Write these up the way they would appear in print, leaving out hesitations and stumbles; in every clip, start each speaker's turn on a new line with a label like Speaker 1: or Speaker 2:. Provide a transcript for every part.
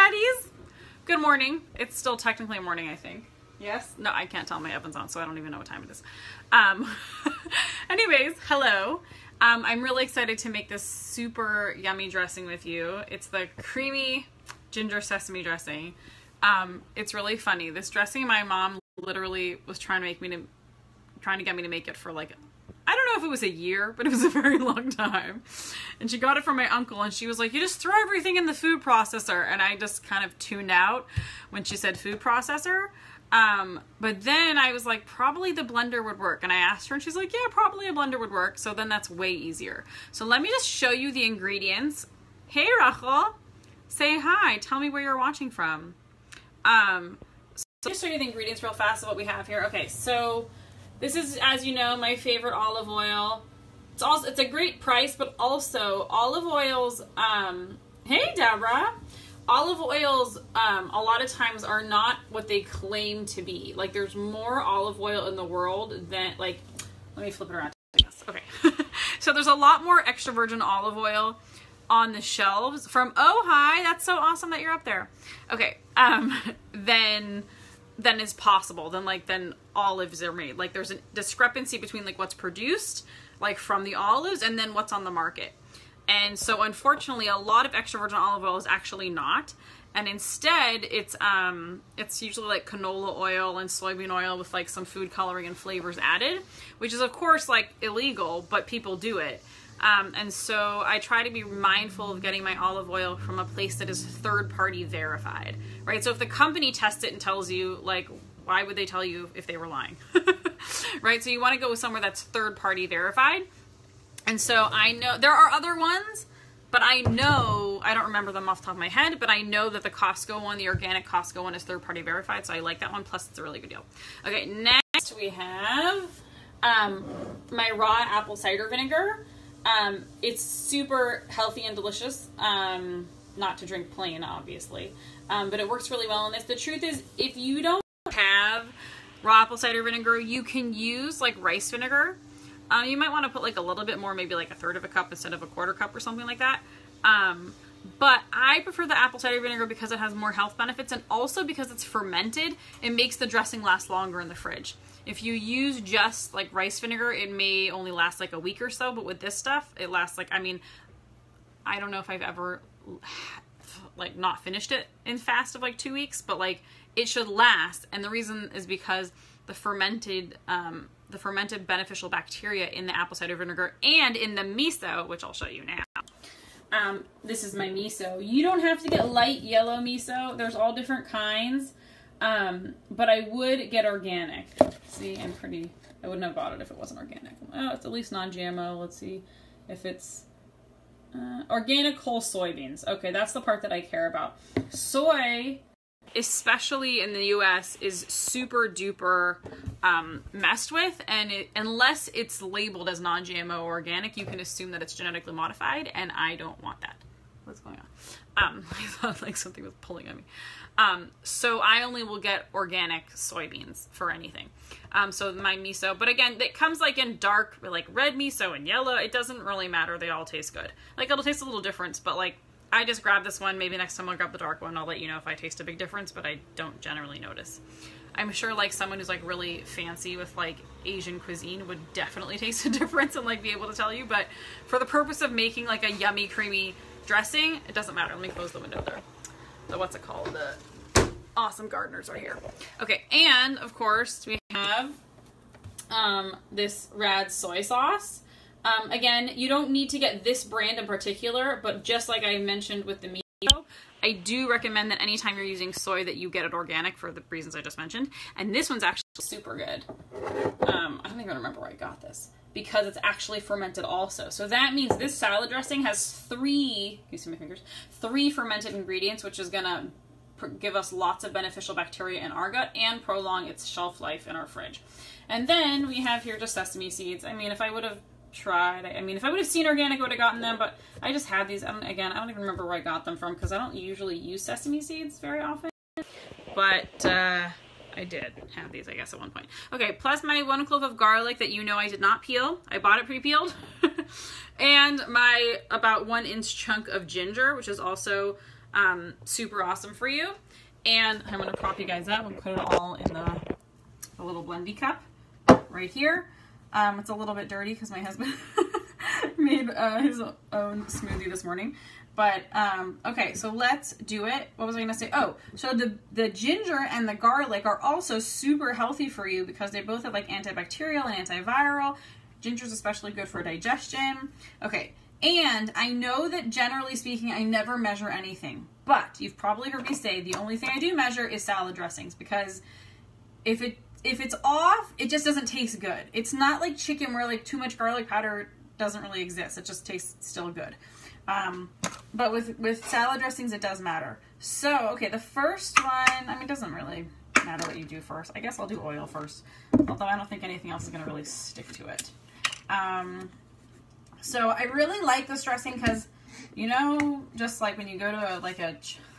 Speaker 1: Daddies! Good morning. It's still technically morning, I think. Yes? No, I can't tell. My oven's on, so I don't even know what time it is. Anyways, hello. I'm really excited to make this super yummy dressing with you. It's the creamy ginger sesame dressing. It's really funny. This dressing, my mom literally was trying to get me to make it for like, I don't know if it was a year, but it was a very long time. And she got it from my uncle, and she was like, you just throw everything in the food processor. And I just kind of tuned out when she said food processor. But then I was like, probably the blender would work. And I asked her, and she's like, yeah, probably a blender would work. So then that's way easier. So let me just show you the ingredients. Hey, Rachel. Say hi. Tell me where you're watching from. So let me show you the ingredients real fast of what we have here. Okay, so this is, as you know, my favorite olive oil. It's a great price, but also olive oils, hey Deborah, olive oils a lot of times are not what they claim to be. Like, there's more olive oil in the world than, like, let me flip it around. Okay. So there's a lot more extra virgin olive oil on the shelves from, oh hi, that's so awesome that you're up there. Okay, than is possible, than olives are made. Like, there's a discrepancy between like what's produced like from the olives and then what's on the market. And so unfortunately a lot of extra virgin olive oil is actually not, and instead it's usually like canola oil and soybean oil with like some food coloring and flavors added, which is of course like illegal, but people do it. And so I try to be mindful of getting my olive oil from a place that is third-party verified, right? So if the company tests it and tells you, like, why would they tell you if they were lying, right? So you want to go with somewhere that's third-party verified. And so I know there are other ones, but I know, I don't remember them off the top of my head, but I know that the Costco one, the organic Costco one, is third-party verified, so I like that one, plus it's a really good deal. Okay, next we have my raw apple cider vinegar. It's super healthy and delicious, not to drink plain, obviously, but it works really well in this. The truth is, if you don't have raw apple cider vinegar, you can use like rice vinegar. You might want to put like a little bit more, maybe like 1/3 of a cup instead of 1/4 cup or something like that. But I prefer the apple cider vinegar because it has more health benefits, and also because it's fermented, it makes the dressing last longer in the fridge. If you use just like rice vinegar, it may only last like a week or so, but with this stuff, it lasts like, I mean, I don't know if I've ever like not finished it in fast of like 2 weeks, but like it should last. And the reason is because the fermented beneficial bacteria in the apple cider vinegar and in the miso, which I'll show you now. This is my miso. You don't have to get light yellow miso. There's all different kinds. But I would get organic. See, I wouldn't have bought it if it wasn't organic. Oh, it's at least non-GMO. Let's see if it's organic whole soybeans. Okay, that's the part that I care about. Soy, especially in the US, is super duper messed with, and unless it's labeled as non-GMO or organic, you can assume that it's genetically modified, and I don't want that. What's going on? I thought like something was pulling at me. So I only will get organic soybeans for anything. So my miso, but again, it comes like in dark, like red miso and yellow. It doesn't really matter. They all taste good. Like, it'll taste a little different, but like, I just grabbed this one. Maybe next time I'll grab the dark one. I'll let you know if I taste a big difference, but I don't generally notice. I'm sure like someone who's like really fancy with like Asian cuisine would definitely taste a difference and like be able to tell you. But for the purpose of making like a yummy, creamy dressing, it doesn't matter. Let me close the window there. The, what's it called? The awesome gardeners right here. Okay, and of course we have this rad soy sauce. Again, you don't need to get this brand in particular, but just like I mentioned with the miso, I do recommend that anytime you're using soy that you get it organic for the reasons I just mentioned. And this one's actually super good. I don't even remember where I got this, because it's actually fermented also. So that means this salad dressing has 3, you see my fingers, 3 fermented ingredients, which is gonna give us lots of beneficial bacteria in our gut and prolong its shelf life in our fridge. And then we have here just sesame seeds. I mean, if I would have tried, if I would have seen organic, I would have gotten them, but I just had these. I don't even remember where I got them from, because I don't usually use sesame seeds very often, but I did have these, I guess, at one point. Okay, plus my 1 clove of garlic that I did not peel. I bought it pre-peeled. And my about 1 inch chunk of ginger, which is also super awesome for you. And I'm going to prop you guys up and put it all in the little blendy cup right here. It's a little bit dirty because my husband made his own smoothie this morning. But, okay, so let's do it. What was I going to say? Oh, so the ginger and the garlic are also super healthy for you because they both have like antibacterial and antiviral. Ginger's especially good for digestion. Okay, and I know that generally speaking, I never measure anything. But you've probably heard me say the only thing I do measure is salad dressings because if it's off, it just doesn't taste good. It's not like chicken where like too much garlic powder doesn't really exist. It just tastes still good. But with salad dressings, it does matter. So, okay, the first one, I mean, it doesn't really matter what you do first. I guess I'll do oil first, although I don't think anything else is going to really stick to it. So I really like this dressing because, you know, just like when you go to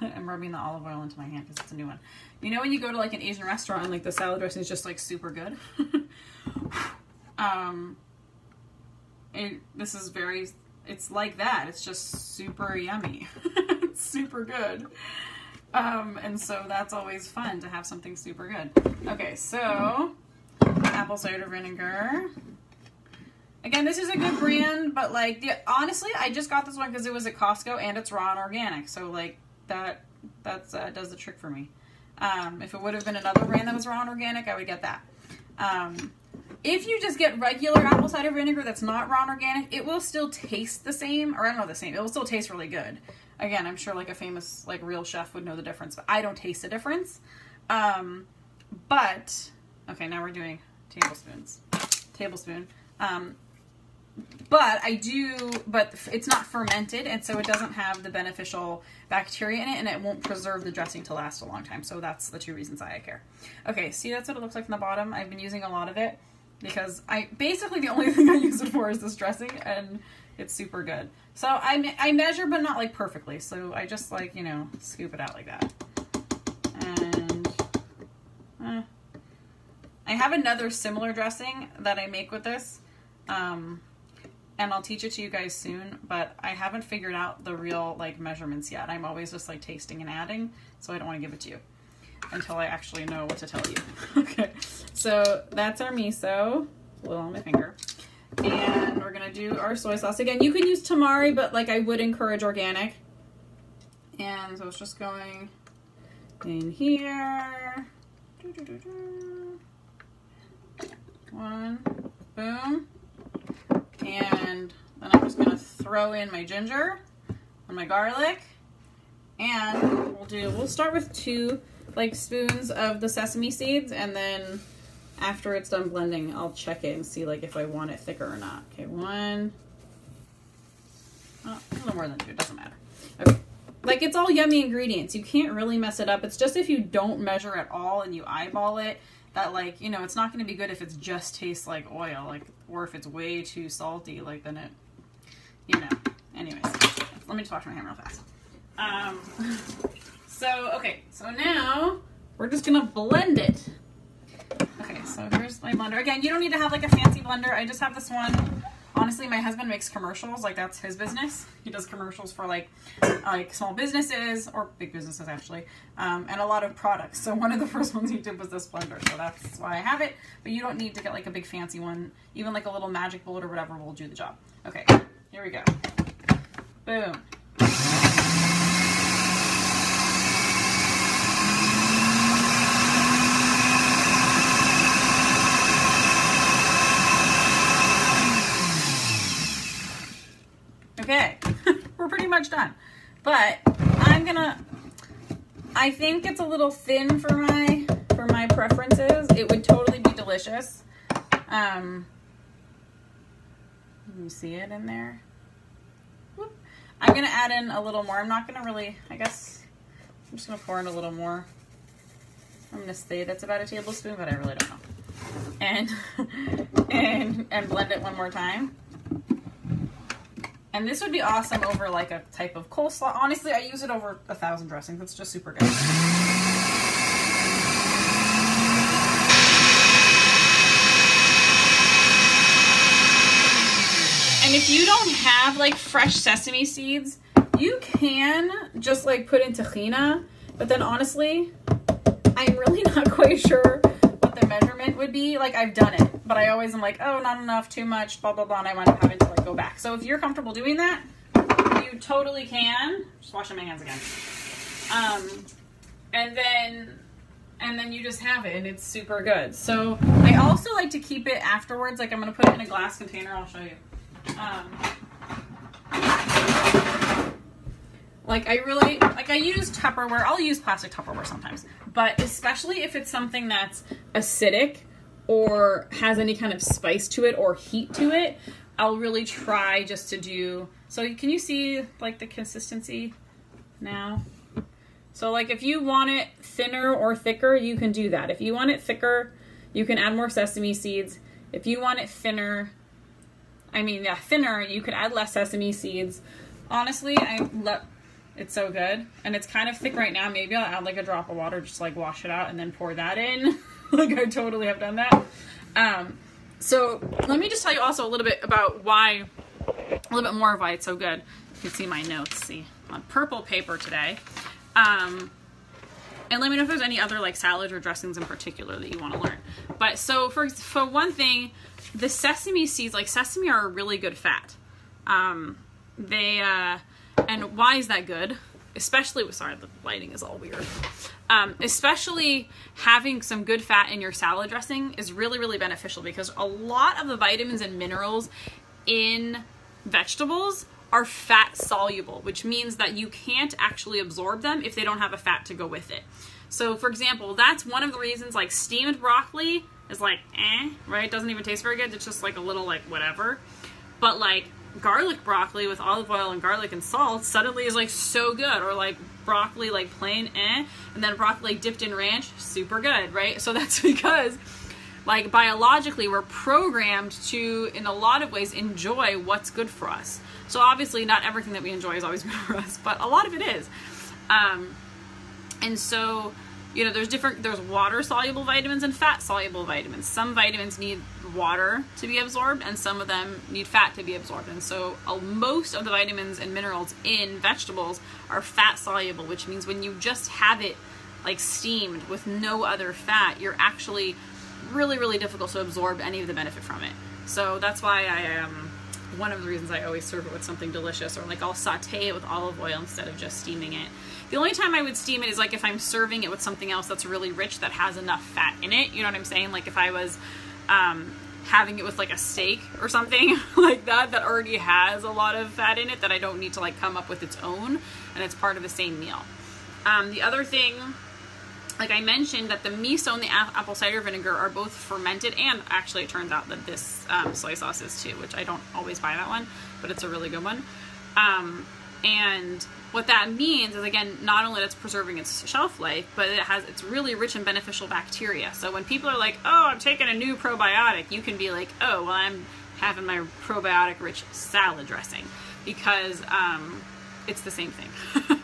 Speaker 1: I'm rubbing the olive oil into my hand because it's a new one. You know when you go to like an Asian restaurant and like the salad dressing is just like super good? It's like that. It's just super yummy. It's super good. And so that's always fun to have something super good. Okay, so apple cider vinegar. Again, this is a good brand, but like honestly, I just got this one because it was at Costco and it's raw and organic. So like that does the trick for me. If it would have been another brand that was raw and organic, I would get that. If you just get regular apple cider vinegar that's not raw and organic, it will still taste the same, or I don't know the same. It will still taste really good. Again, I'm sure like a famous like real chef would know the difference, but I don't taste the difference. But okay, now we're doing tablespoon. But it's not fermented, and so it doesn't have the beneficial bacteria in it, and it won't preserve the dressing to last a long time. So that's the two reasons why I care. Okay, see, that's what it looks like from the bottom. I've been using a lot of it because basically the only thing I use it for is this dressing, and it's super good. So I measure, but not like perfectly. So I just like, you know, scoop it out like that. And I have another similar dressing that I make with this. And I'll teach it to you guys soon, but I haven't figured out the real like measurements yet. I'm always just like tasting and adding, so I don't want to give it to you until I actually know what to tell you. Okay, so that's our miso, a little on my finger. And we're gonna do our soy sauce. Again, you can use tamari, but like I would encourage organic. And so it's just going in here. One, boom. And then I'm just going to throw in my ginger and my garlic. And we'll start with 2 like spoons of the sesame seeds, and then after it's done blending, I'll check it and see like if I want it thicker or not. Okay, 1. Oh, a little more than 2, it doesn't matter. Okay. Like it's all yummy ingredients. You can't really mess it up. It's just if you don't measure at all and you eyeball it, that like, you know, it's not going to be good if it just tastes like oil, like, or if it's way too salty, like then it, you know. Anyways, let me just wash my hand real fast. Okay, so now we're just gonna blend it. Okay, so here's my blender. Again, you don't need to have like a fancy blender. I just have this one. Honestly, my husband makes commercials, like that's his business. He does commercials for like small businesses, or big businesses actually, and a lot of products. So one of the first ones he did was this blender, so that's why I have it. But you don't need to get like a big fancy one. Even like a little magic bullet or whatever will do the job. Okay, here we go. Boom. Okay, we're pretty much done. But I think it's a little thin for my preferences. It would totally be delicious. Can you see it in there? Whoop. I'm gonna add in a little more. I'm not gonna really, I guess, I'm just gonna pour in a little more. I'm gonna say that's about a tablespoon, but I really don't know. And blend it one more time. And this would be awesome over like a type of coleslaw. Honestly, I use it over 1,000 dressings. It's just super good. And if you don't have like fresh sesame seeds, You can just like put in tahina, but then honestly, I'm really not quite sure what the measurement would be. Like, I've done it, but I always am like, oh, not enough, too much, blah, blah, blah, and I wind up having to like go back. So if you're comfortable doing that, you totally can. Just washing my hands again. And then you just have it, and it's super good. So I also like to keep it afterwards. Like, I'm going to put it in a glass container. I'll show you. Like, I use Tupperware. I'll use plastic Tupperware sometimes. But especially if it's something that's acidic or has any kind of spice to it or heat to it, I'll really try just to do... So can you see, like, the consistency now? So, like, if you want it thinner or thicker, you can do that. If you want it thicker, you can add more sesame seeds. If you want it thinner, thinner, you can add less sesame seeds. Honestly, it's so good. And it's kind of thick right now. Maybe I'll add, like, a drop of water, just, like, wash it out and then pour that in. Like, I totally have done that. So, let me just tell you also a little bit about a little bit more of why it's so good. You can see my notes, see, on purple paper today. And let me know if there's any other like salads or dressings in particular that you want to learn. But so for one thing, the sesame seeds, like sesame are a really good fat. And why is that good? Especially, sorry, the lighting is all weird. Especially having some good fat in your salad dressing is really, really beneficial because a lot of the vitamins and minerals in vegetables are fat soluble, which means that you can't actually absorb them if they don't have a fat to go with it. So for example, that's one of the reasons like steamed broccoli is like, right? It doesn't even taste very good. It's just like a little like whatever. But like garlic broccoli with olive oil and garlic and salt suddenly is like so good. Or like broccoli like plain, and then broccoli dipped in ranch, super good, right? So that's because like biologically we're programmed to, in a lot of ways, enjoy what's good for us. So obviously not everything that we enjoy is always good for us, but a lot of it is. And so, you know, there's water soluble vitamins and fat soluble vitamins. Some vitamins need water to be absorbed and some of them need fat to be absorbed. And so most of the vitamins and minerals in vegetables are fat soluble, which means when you just have it like steamed with no other fat, you're actually really, really difficult to absorb any of the benefit from it. So that's why one of the reasons I always serve it with something delicious, or like I'll saute it with olive oil instead of just steaming it. The only time I would steam it is like if I'm serving it with something else that's really rich that has enough fat in it. You know what I'm saying? Like if I was having it with like a steak or something like that already has a lot of fat in it that I don't need to like come up with its own, and it's part of the same meal. The other thing, like I mentioned, that the miso and the apple cider vinegar are both fermented, and actually it turns out that this soy sauce is too, which I don't always buy that one, but it's a really good one. And what that means is, again, not only that it's preserving its shelf life, but it's really rich in beneficial bacteria. So when people are like, oh, I'm taking a new probiotic, you can be like, oh, well, I'm having my probiotic-rich salad dressing, because it's the same thing.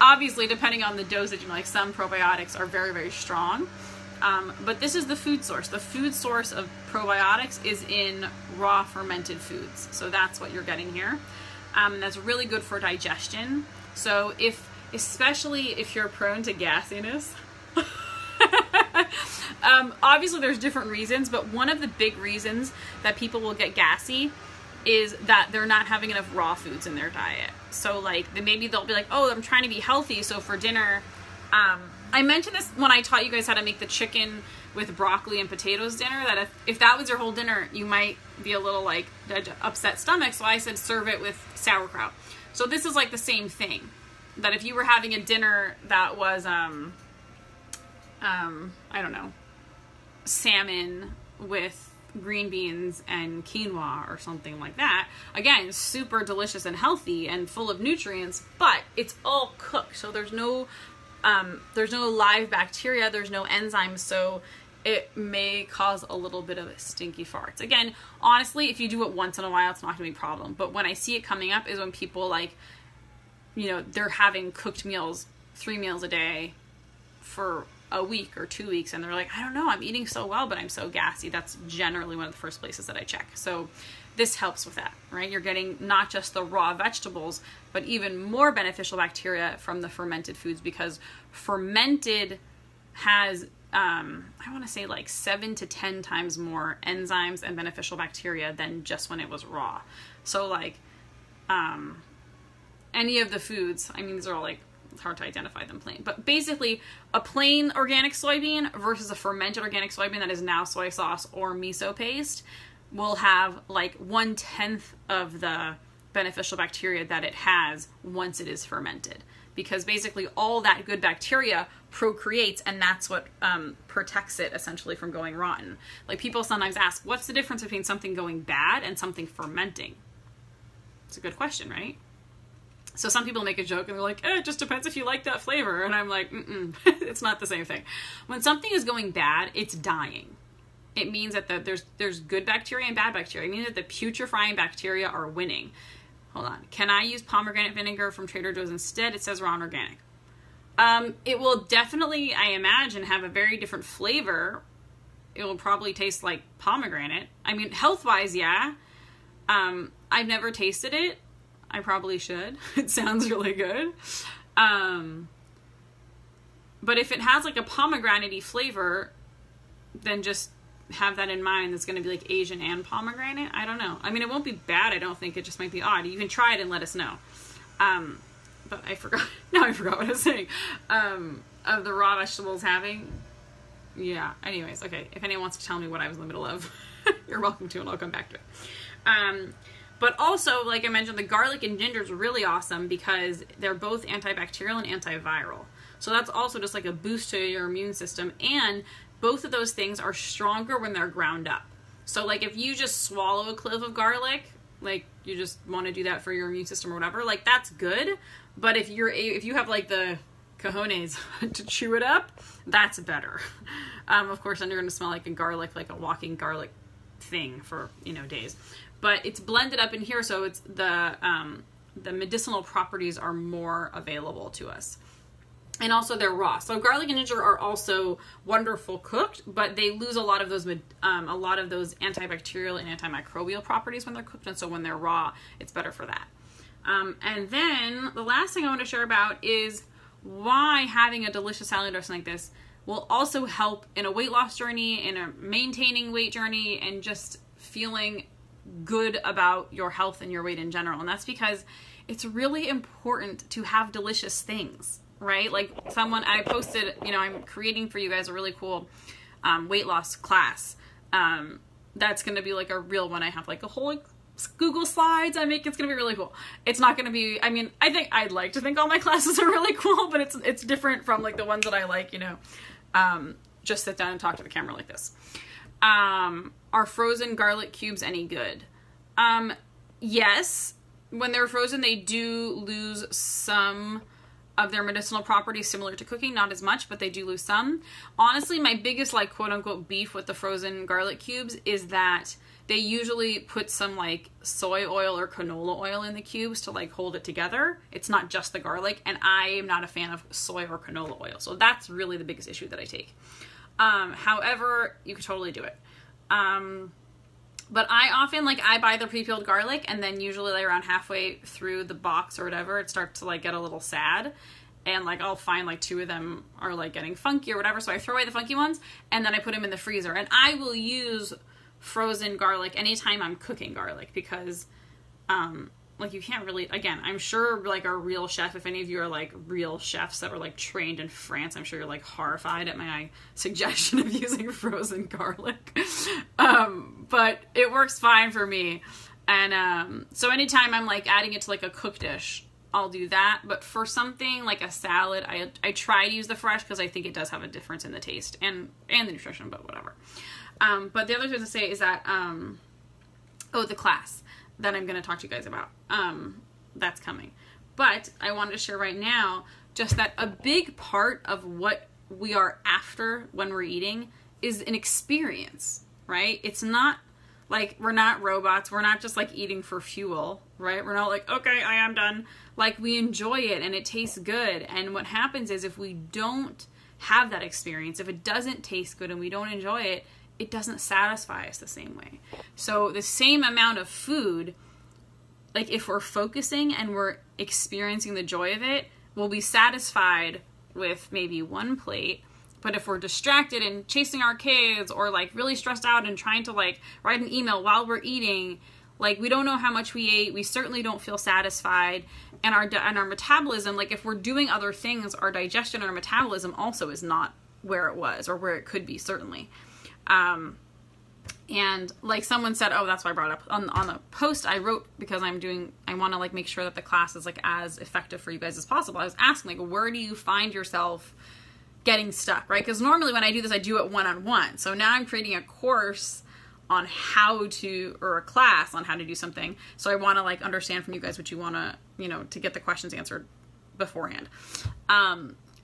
Speaker 1: Obviously, depending on the dosage, you know, like some probiotics are very, very strong. But this is the food source. The food source of probiotics is in raw fermented foods. So that's what you're getting here. That's really good for digestion. So especially if you're prone to gassiness, obviously there's different reasons, but one of the big reasons that people will get gassy is that they're not having enough raw foods in their diet. So like maybe they'll be like, oh, I'm trying to be healthy, so for dinner, I mentioned this when I taught you guys how to make the chicken with broccoli and potatoes dinner, that if that was your whole dinner, you might be a little like upset stomach. So I said serve it with sauerkraut. So this is like the same thing, that if you were having a dinner that was I don't know, salmon with green beans and quinoa or something like that, again, super delicious and healthy and full of nutrients, but it's all cooked, so there's no live bacteria, there's no enzymes, so it may cause a little bit of stinky farts. Again, honestly, if you do it once in a while, it's not gonna be a problem. But when I see it coming up is when people, like, you know, they're having cooked meals, 3 meals a day for a week or 2 weeks, and they're like, I don't know, I'm eating so well, but I'm so gassy. That's generally one of the first places that I check. So this helps with that, right? You're getting not just the raw vegetables, but even more beneficial bacteria from the fermented foods, because fermented has, I want to say like 7 to 10 times more enzymes and beneficial bacteria than just when it was raw. So like, any of the foods, I mean, these are all like, it's hard to identify them plain, but basically a plain organic soybean versus a fermented organic soybean that is now soy sauce or miso paste will have like 1/10 of the beneficial bacteria that it has once it is fermented, because basically all that good bacteria procreates, and that's what protects it essentially from going rotten. Like, people sometimes ask, what's the difference between something going bad and something fermenting? It's a good question, right? So some people make a joke and they're like, it just depends if you like that flavor. And I'm like, it's not the same thing. When something is going bad, it's dying. It means that there's good bacteria and bad bacteria. It means that the putrefying bacteria are winning. Hold on. Can I use pomegranate vinegar from Trader Joe's instead? It says raw and organic. It will definitely, I imagine, have a very different flavor. It will probably taste like pomegranate. I mean, health-wise, yeah. I've never tasted it. I probably should. It sounds really good. But if it has like a pomegranate-y flavor, then just have that in mind. It's going to be like Asian and pomegranate. I don't know. I mean, it won't be bad. I don't think. It just might be odd. You can try it and let us know. But I forgot. Now I forgot what I was saying. Of the raw vegetables having. Yeah. Anyways. Okay. If anyone wants to tell me what I was in the middle of, you're welcome to, and I'll come back to it. But also, like I mentioned, the garlic and ginger is really awesome because they're both antibacterial and antiviral. So that's also just like a boost to your immune system. And both of those things are stronger when they're ground up. So like if you just swallow a clove of garlic, like you just want to do that for your immune system or whatever, like that's good. But if you have like the cojones to chew it up, that's better. Of course, then you're going to smell like a walking garlic thing for, days. But it's blended up in here, so it's the medicinal properties are more available to us. And also they're raw. So garlic and ginger are also wonderful cooked, but they lose a lot of those antibacterial and antimicrobial properties when they're cooked, and so when they're raw, it's better for that. And then the last thing I want to share about is why having a delicious salad dressing like this will also help in a weight loss journey, in a maintaining weight journey, and just feeling good about your health and your weight in general. And that's because it's really important to have delicious things, right? Like I posted, I'm creating for you guys a really cool weight loss class. That's going to be like a real one. I have like a whole Google Slides I make. It's going to be really cool. It's not going to be, I think I'd like to think all my classes are really cool, but it's different from like the ones that I like, just sit down and talk to the camera like this. Are frozen garlic cubes any good? Yes. When they're frozen, they do lose some of their medicinal properties similar to cooking. Not as much, but they do lose some. Honestly, my biggest, like, quote-unquote beef with the frozen garlic cubes is that they usually put some, like, soy oil or canola oil in the cubes to, like, hold it together. It's not just the garlic, and I am not a fan of soy or canola oil. So that's really the biggest issue that I take. However, you could totally do it. But I often, I buy the pre-peeled garlic, and then usually around halfway through the box or whatever, it starts to get a little sad, and I'll find 2 of them are getting funky or whatever, so I throw away the funky ones, and then I put them in the freezer. And I will use frozen garlic anytime I'm cooking garlic, because you can't really, again, I'm sure a real chef, if any of you are real chefs that were trained in France, I'm sure you're horrified at my suggestion of using frozen garlic. But it works fine for me. And so anytime I'm adding it to a cooked dish, I'll do that. But for something like a salad, I try to use the fresh because I think it does have a difference in the taste and the nutrition, but whatever. But the other thing to say is that, the class that I'm going to talk to you guys about. That's coming. But I wanted to share right now just that a big part of what we are after when we're eating is an experience, right? It's not we're not robots. We're not just eating for fuel, right? We're not okay, I am done. We enjoy it and it tastes good. And what happens is if we don't have that experience, if it doesn't taste good and we don't enjoy it, it doesn't satisfy us the same way. So the same amount of food, like if we're focusing and we're experiencing the joy of it, we'll be satisfied with maybe one plate. But if we're distracted and chasing our kids, or like really stressed out and trying to like write an email while we're eating, like we don't know how much we ate, we certainly don't feel satisfied. And our metabolism, like if we're doing other things, our digestion and our metabolism also is not where it was, or where it could be, certainly. And like someone said, oh, that's why I brought it up on the post I wrote, because I want to like make sure that the class is like as effective for you guys as possible. I was asking, like, where do you find yourself getting stuck, right? Because normally when I do this, I do it one-on-one. So now I'm creating a course on how to, or a class on how to do something. So I want to like understand from you guys what you want to, you know, to get the questions answered beforehand.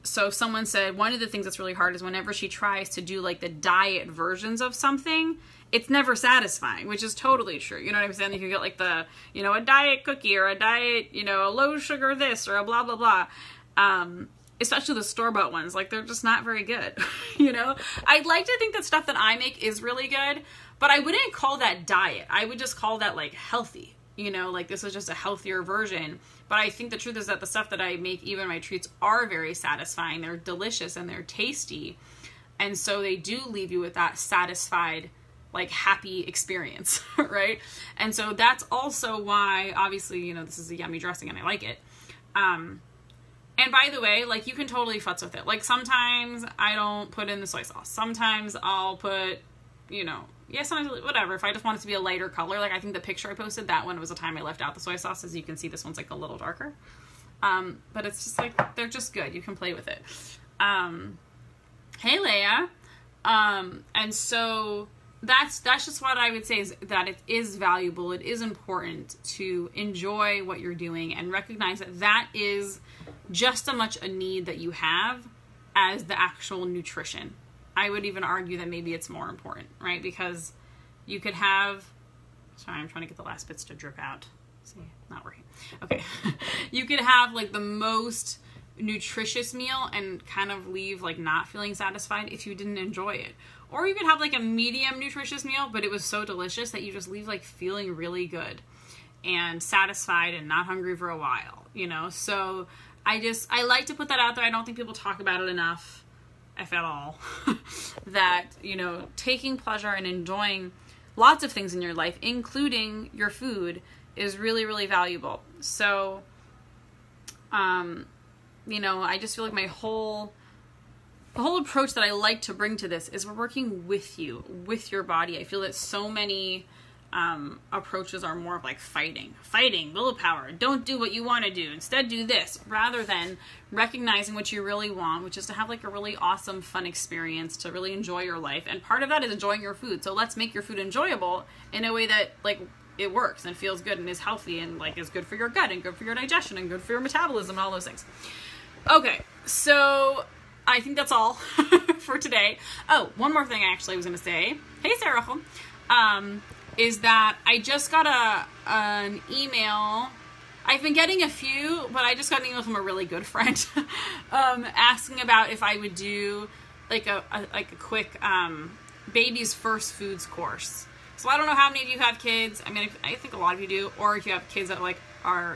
Speaker 1: So someone said one of the things that's really hard is whenever she tries to do like the diet versions of something, it's never satisfying, which is totally true. You know what I'm saying? You can get like the, you know, a diet cookie, or a diet, you know, a low sugar this, or a blah, blah, blah. Especially the store-bought ones, like they're just not very good, you know? I'd like to think that stuff that I make is really good, but I wouldn't call that diet. I would just call that like healthy, you know, like this is just a healthier version. But I think the truth is that the stuff that I make, even my treats, are very satisfying. They're delicious and they're tasty. And so they do leave you with that satisfied, like happy experience, right? And so that's also why, obviously, you know, this is a yummy dressing and I like it. And by the way, like you can totally futz with it. Like sometimes I don't put in the soy sauce. Sometimes I'll put, you know, yeah, sometimes whatever. If I just want it to be a lighter color, like I think the picture I posted, that one was the time I left out the soy sauce. As you can see, this one's like a little darker. But it's just like, they're just good. You can play with it. Hey, Leia. And so that's just what I would say, is that it is valuable. It is important to enjoy what you're doing and recognize that that is just as much a need that you have as the actual nutrition. I would even argue that maybe it's more important, right? Because you could have, sorry, I'm trying to get the last bits to drip out. See, not working. Okay. You could have like the most nutritious meal and kind of leave like not feeling satisfied if you didn't enjoy it. Or you could have like a medium nutritious meal, but it was so delicious that you just leave like feeling really good and satisfied and not hungry for a while, you know? So I like to put that out there. I don't think people talk about it enough, if at all, that, you know, taking pleasure and enjoying lots of things in your life, including your food, is really, really valuable. So, you know, I just feel like the whole approach that I like to bring to this is we're working with you, with your body. I feel that so many approaches are more of like fighting, willpower, don't do what you want to do, instead do this, rather than recognizing what you really want, which is to have like a really awesome, fun experience, to really enjoy your life. And part of that is enjoying your food. So let's make your food enjoyable in a way that like it works and feels good and is healthy and like is good for your gut and good for your digestion and good for your metabolism and all those things. Okay, so I think that's all for today. Oh, one more thing I actually was going to say. Hey, Sarah. Is that I just got an email. I've been getting a few, but I just got an email from a really good friend asking about if I would do like a quick baby's first foods course. So I don't know how many of you have kids. I mean, I think a lot of you do, or if you have kids that like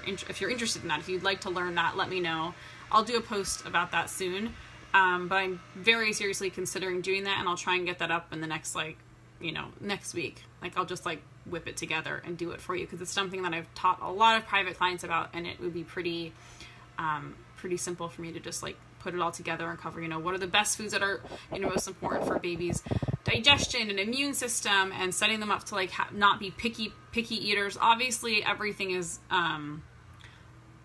Speaker 1: if you're interested in that, if you'd like to learn that, let me know. I'll do a post about that soon. But I'm very seriously considering doing that, and I'll try and get that up in the next next week. Like I'll just like whip it together and do it for you, because it's something that I've taught a lot of private clients about, and it would be pretty simple for me to just like put it all together and cover, what are the best foods that are, most important for babies' digestion and immune system, and setting them up to like not be picky eaters. Obviously everything is,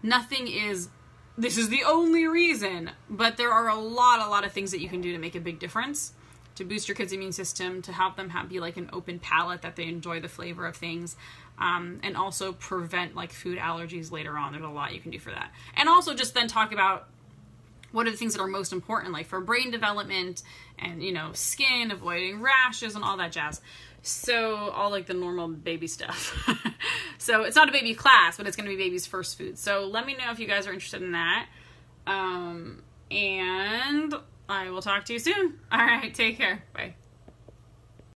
Speaker 1: nothing is, this is the only reason, but there are a lot of things that you can do to make a big difference, to boost your kids' immune system, to help them be like an open palate, that they enjoy the flavor of things, and also prevent like food allergies later on. There's a lot you can do for that. And also just then talk about what are the things that are most important, like for brain development and, skin, avoiding rashes and all that jazz. So all like the normal baby stuff. So it's not a baby class, but it's going to be baby's first food. So let me know if you guys are interested in that. And I will talk to you soon. All right, take care. Bye.